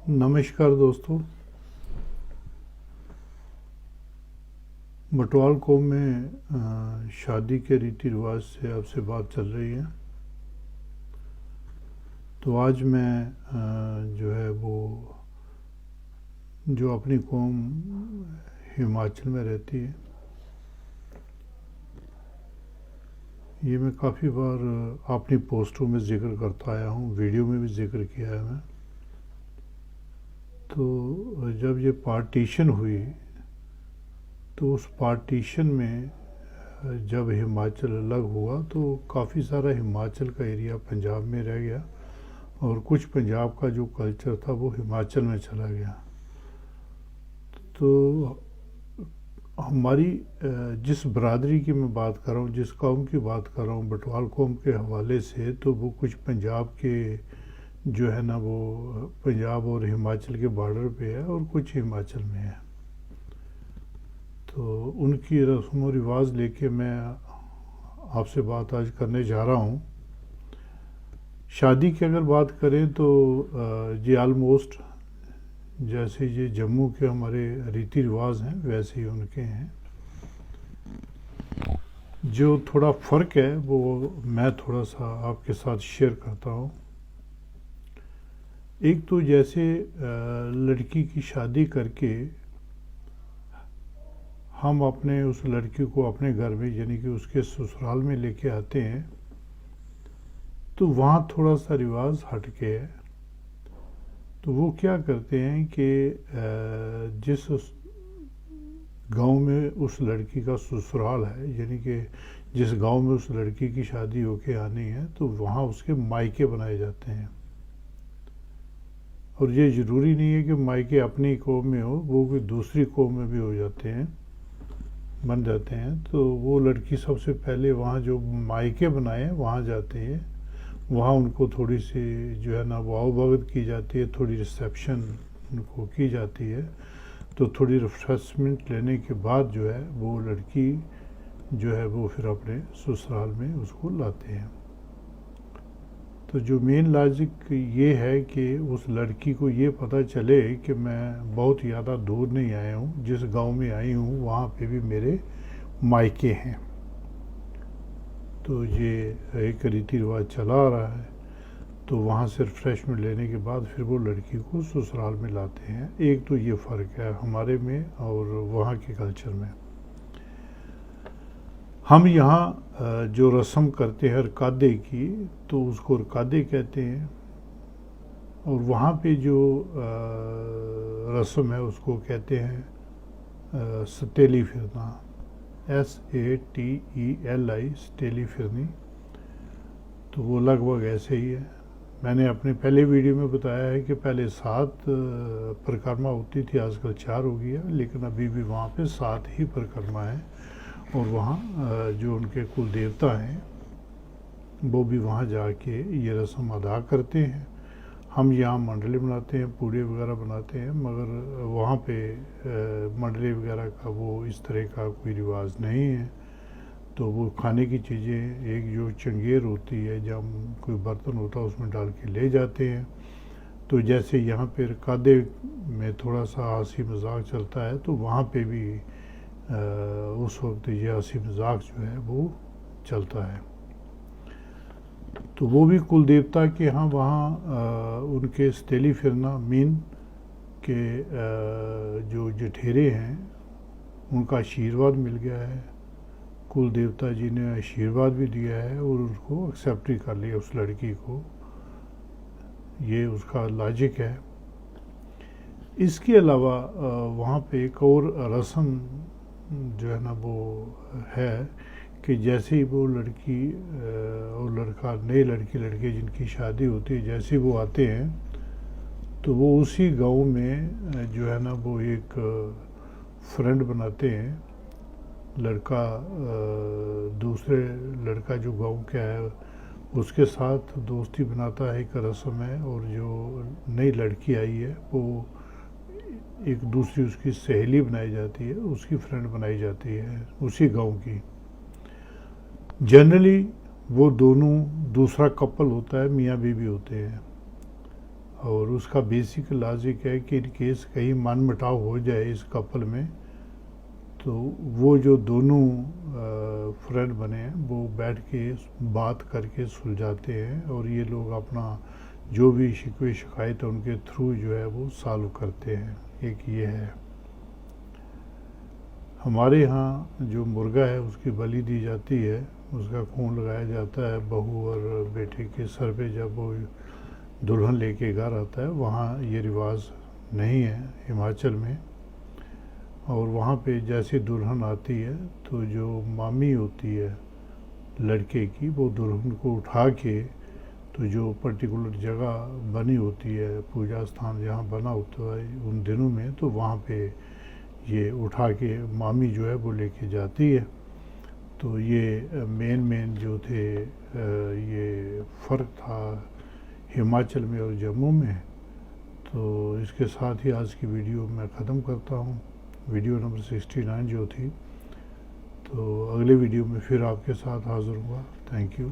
नमस्कार दोस्तों। बटवाल कौम में शादी के रीति रिवाज से आपसे बात चल रही है। तो आज मैं जो है वो जो अपनी कौम हिमाचल में रहती है, ये मैं काफ़ी बार अपनी पोस्टों में ज़िक्र करता आया हूँ, वीडियो में भी ज़िक्र किया है मैं। तो जब ये पार्टीशन हुई तो उस पार्टीशन में जब हिमाचल अलग हुआ तो काफ़ी सारा हिमाचल का एरिया पंजाब में रह गया और कुछ पंजाब का जो कल्चर था वो हिमाचल में चला गया। तो हमारी जिस बरादरी की मैं बात कर रहा हूँ, जिस कौम की बात कर रहा हूँ, बटवाल कौम के हवाले से, तो वो कुछ पंजाब के जो है ना वो पंजाब और हिमाचल के बॉर्डर पे है और कुछ हिमाचल में है। तो उनकी रस्म व रिवाज लेके मैं आपसे बात आज करने जा रहा हूँ। शादी की अगर बात करें तो ये ऑलमोस्ट जैसे ये जम्मू के हमारे रीति रिवाज हैं वैसे ही उनके हैं। जो थोड़ा फ़र्क है वो मैं थोड़ा सा आपके साथ शेयर करता हूँ। एक तो जैसे लड़की की शादी करके हम अपने उस लड़की को अपने घर में यानी कि उसके ससुराल में लेके आते हैं, तो वहाँ थोड़ा सा रिवाज हटके है। तो वो क्या करते हैं कि जिस गांव में उस लड़की का ससुराल है, यानी कि जिस गांव में उस लड़की की शादी होके आनी है, तो वहाँ उसके मायके बनाए जाते हैं। और ये ज़रूरी नहीं है कि मायके अपनी कौम में हो, वो कोई दूसरी कौम में भी हो जाते हैं, बन जाते हैं। तो वो लड़की सबसे पहले वहाँ जो मायके बनाए हैं वहाँ जाते हैं, वहाँ उनको थोड़ी सी जो है ना वो आवभगत की जाती है, थोड़ी रिसेप्शन उनको की जाती है। तो थोड़ी रिफ्रेशमेंट लेने के बाद जो है वो लड़की जो है वो फिर अपने ससुराल में उसको लाते हैं। तो जो मेन लॉजिक ये है कि उस लड़की को ये पता चले कि मैं बहुत ज़्यादा दूर नहीं आया हूँ, जिस गांव में आई हूँ वहाँ पे भी मेरे मायके हैं। तो ये एक रीति रिवाज चला आ रहा है। तो वहाँ से रिफ्रेशमेंट लेने के बाद फिर वो लड़की को ससुराल में लाते हैं। एक तो ये फ़र्क है हमारे में और वहाँ के कल्चर में। हम यहाँ जो रस्म करते हैं रकादे की, तो उसको रकादे कहते हैं। और वहाँ पे जो रस्म है उसको कहते हैं सतेली फिरना, SATELI, सतेली फिरनी। तो वो लगभग ऐसे ही है। मैंने अपने पहले वीडियो में बताया है कि पहले 7 परिक्रमा होती थी, आजकल 4 हो गई है, लेकिन अभी भी वहाँ पे 7 ही परिक्रमा है। और वहाँ जो उनके कुल देवता हैं वो भी वहाँ जाके ये रस्म अदा करते हैं। हम यहाँ मंडले बनाते हैं, पूड़े वगैरह बनाते हैं, मगर वहाँ पे मंडले वगैरह का वो इस तरह का कोई रिवाज नहीं है। तो वो खाने की चीज़ें, एक जो चंगेर होती है, जब कोई बर्तन होता है उसमें डाल के ले जाते हैं। तो जैसे यहाँ पे रकादे में थोड़ा सा हंसी मजाक चलता है, तो वहाँ पे भी उस वक्त ये हंसी मजाक जो है वो चलता है। तो वो भी कुल देवता के यहाँ वहाँ उनके सतेली फिरना मीन के जो जठेरे हैं उनका आशीर्वाद मिल गया है। कुल देवता जी ने आशीर्वाद भी दिया है और उसको एक्सेप्ट ही कर लिया उस लड़की को। ये उसका लॉजिक है। इसके अलावा वहाँ पे एक और रस्म जो है ना वो है कि जैसे ही वो लड़की और लड़का, नए लड़की लड़के जिनकी शादी होती है, जैसे ही वो आते हैं तो वो उसी गांव में जो है ना वो एक फ्रेंड बनाते हैं। लड़का दूसरे लड़का जो गांव का है उसके साथ दोस्ती बनाता है, एक रस्म है। और जो नई लड़की आई है वो एक दूसरी उसकी सहेली बनाई जाती है, उसकी फ्रेंड बनाई जाती है उसी गांव की। जनरली वो दोनों दूसरा कपल होता है, मियाँ बीवी होते हैं। और उसका बेसिक लॉजिक है कि इन केस कहीं मनमुटाव हो जाए इस कपल में, तो वो जो दोनों फ्रेंड बने हैं वो बैठ के बात करके सुलझाते हैं और ये लोग अपना जो भी शिकवे शिकायत है उनके थ्रू जो है वो सॉल्व करते हैं। एक ये है। हमारे यहाँ जो मुर्गा है उसकी बलि दी जाती है, उसका खून लगाया जाता है बहू और बेटे के सर पे जब वो दुल्हन लेके घर आता है। वहाँ ये रिवाज नहीं है हिमाचल में। और वहाँ पे जैसे दुल्हन आती है तो जो मामी होती है लड़के की, वो दुल्हन को उठा के तो जो पर्टिकुलर जगह बनी होती है, पूजा स्थान जहाँ बना होता है उन दिनों में, तो वहाँ पे ये उठा के मामी जो है वो लेके जाती है। तो ये मेन जो थे ये फ़र्क था हिमाचल में और जम्मू में। तो इसके साथ ही आज की वीडियो मैं ख़त्म करता हूँ, वीडियो नंबर 69 जो थी। तो अगले वीडियो में फिर आपके साथ हाज़िर हुआ। Thank you.